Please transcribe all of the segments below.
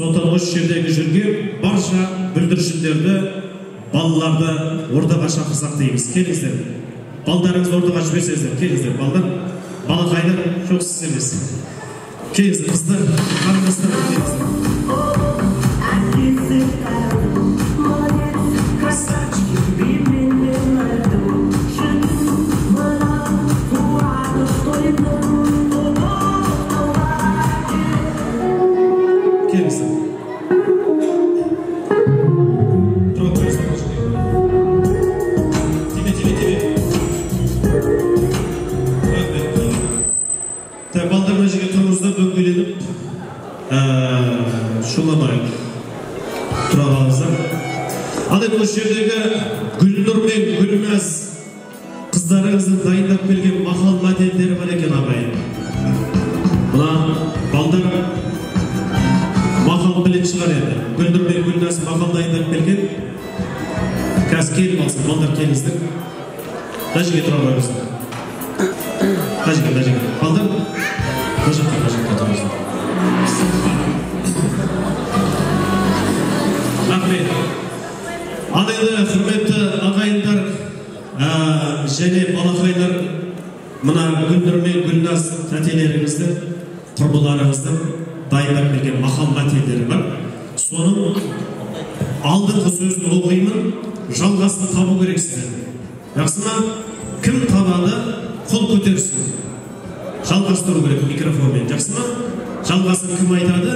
Сондықтан осы жердегі жүрген барша бүлдіршіндерді, балаларды ортаға шақырсақ дейміз. Келіңіздер. Балдарыңызды ортаға жіберсеңіздер, келіңіздер. Балдар, балақайлар жоқ сіз емес. Келіңіздер, қыздар, қарындастар, келіңіздер. Осы жердегі Гүлнұр мен Гүлназ қыздарыңыздың дайындап келген мақал мәтелдері бар екен ағайын. Мына балдар мақал білетін шығар еді. Гүлнұр мен Гүлназ мақал дайындап келген. Қазір келіп алсын, балдар келіңіздер. Дәжеге тұра қойыңыздар. Дәжеге. Балдар, дәжеге тұрыңыздар. Рахмет. Ал енді құрметті ағайындар және балақайлар, мына Гүлнұр мен Гүлназ тәтелеріңізді, құрбыларыңызды дайындап келген мақал мәтелдері бар. Соның алдыңғы сөзін оқимын, жалғасын табу керексіздер. Жақсы ма? Кім табады, қол көтерсін. Жалғастыру керек микрофонмен. Жақсы ма? Жалғасын кім айтады?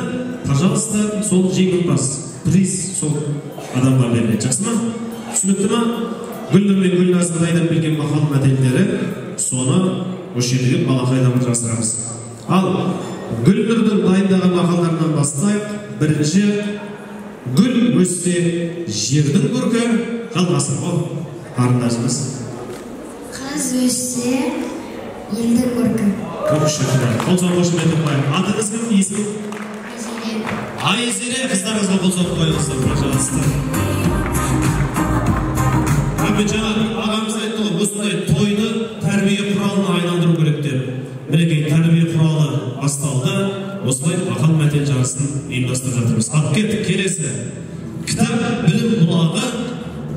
Пожалуйста, сол жеңімпаз. Приз сол адамға беріледі. Жақсы ма? Түсінікті ма? Гүлнұр мен Гүлназдың дайындап келген мақал мәтелдері, соны осы жердегі балақайларға жасырамыз. Ал Гүлнұрдың дайындаған мақалдарынан бастайық. Бірінші, гүл өссе жердің көркі, жалғасы бол. Қарындасымыз. Қыз өссе елдің көркі. Көп шүкір. Қол соғып қошемет қояйық. Атыңыз кім? Есімі? Айзере, қыздарыңызға қол соғып қойыңыздар, пожалуйста. Рахмет, жаңа ағамыз айтты ғой, осындай тойды тәрбие құралына айналдыру керек деп. Мінекей тәрбие құралы басталды. Осылай мақал мәтел жарысын ұйымдастырып жатырмыз. Алып кеттік, келесі. Кітап білім бұлағы.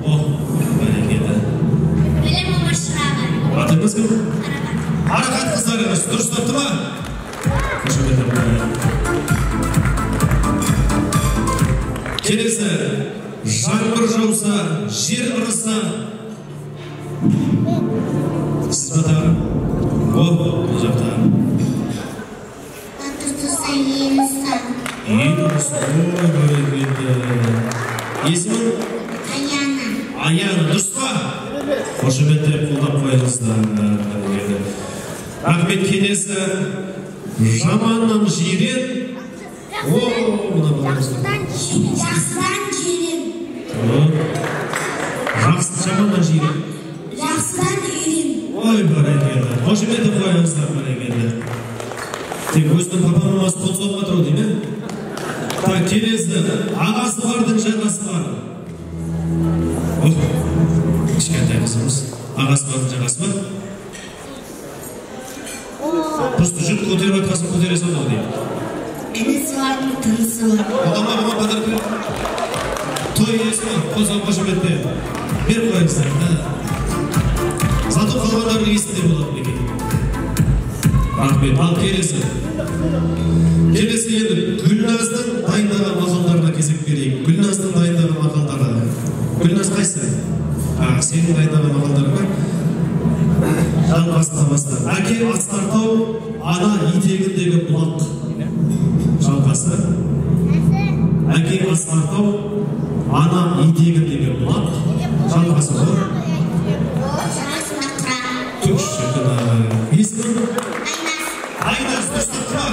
О, бәрекелді. Білім ұмыршырағы. Атыңыз кім? Арақат қыздарыңыз, дұрыс тапты ма? Қошемет қояйық. Келесі, жаңбыр жауса, жер ырыса. Сіз батар? О, бұл жақта. Батыр тұса ені сан. Ені сан, ой, бәрекелді. Есімін? Аяна. Аяна, дұрыс па? Қошеметтеп қолдап қойыңыздар. Рахмет, келесі, жаманнан жирен. О, мұна баламыздар. Жақсыдан жирен. Жаманнан жирен. Жақсыдан үйрен. Ой, бәрекелді. Қошеметіп қойыңыздар, бәрекелді. Тек өзінің папа мамасы қол соғып отыру дейме? Так, келесі, ағасы бардың жағасы бар. Кішкентай қызымыз. Ағасы бардың жағасы бар. Просто жүк көтеріп атқасын көтере салды дейді. Інісі бардың тынысы бар. Оған падар беріп. Той иесі ма? Қозған қошеметте. Беріп қойыңыздар. Зато қалғандардың есінде болады екен. Рахмет. Ал келесі. Келесі енді Гүлназдың дайындаған мақалдарына кезек берейік. Гүлназдың дайындаған мақалдары. Гүлназ қайсы? Сенің дайындаған мақалдарына жалғасына бастар. Әке астартау, ана етегіндегі бұлақ. Жалғасы. Әке астартау, ана етегіндегі бұлақ. Жалғасы бұл. Түк шүкір. Есімі? Айнас. Дұрыстап тұра.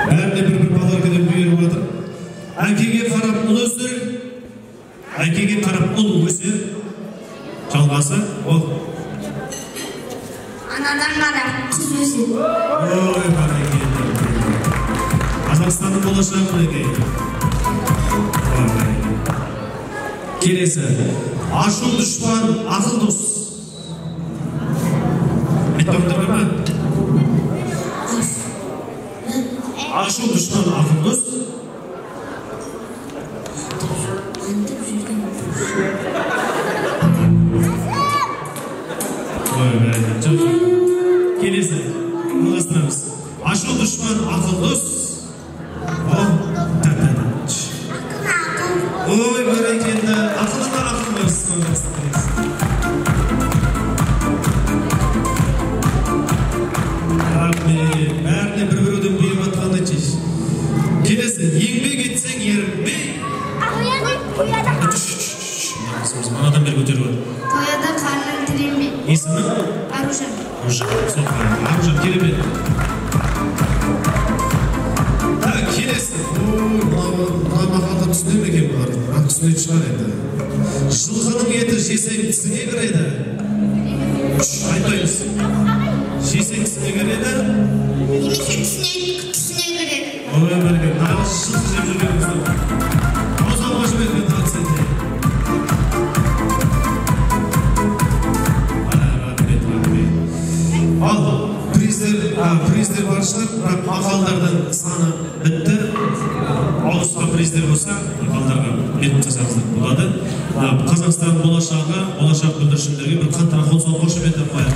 Бәріне бір подаркадан бұйырып жатыр. Әкеге қарап ұл өсір. Әкеге қарап ұл өсір. Жалғасы. Ол. Анадан қарап қыз өсір. Ой, бәрекелді. Қазақстанның болашағы мінекей. Келесі. Ашу дұшпан, ақыл дос. Айтпақта бар ма? Ашу дұшман ақыл дос. Келесі, ұлғастырамыз. Ашу дұшман ақыл дос. Ой, бәрекелді. Ақылына ақыл барсың. Бәріне бір-біруден бұйып атқанды чеш. Келесі, еңбек етсең ерінбей. Манадан бері көтеріп өт. Тояда қарның тіленбей. Есімі? Аружан. Аружан, керемет. Келесі. Мына мақалда түсінем екен бұлар. Түсінетін шығар еді. Жылқының еті жесең тісіңе кіреді. Айтпаймыз. Жесең тісіңе кіреді. Немесе түсіне кіреді. Ой, бәрекелді. Нағыз жылқы жеп жүргенімізді. Аузауға жіберген тағыс еді. Ал приздер бар шығар, бірақ мақалдардың саны бітті. Ауызға приздер болса, мақалдарға бетін жасаңыздар болады. Қазақстан болашақ бүлдіршіндерге бір қантырақ қол соғып қошемет қояйық.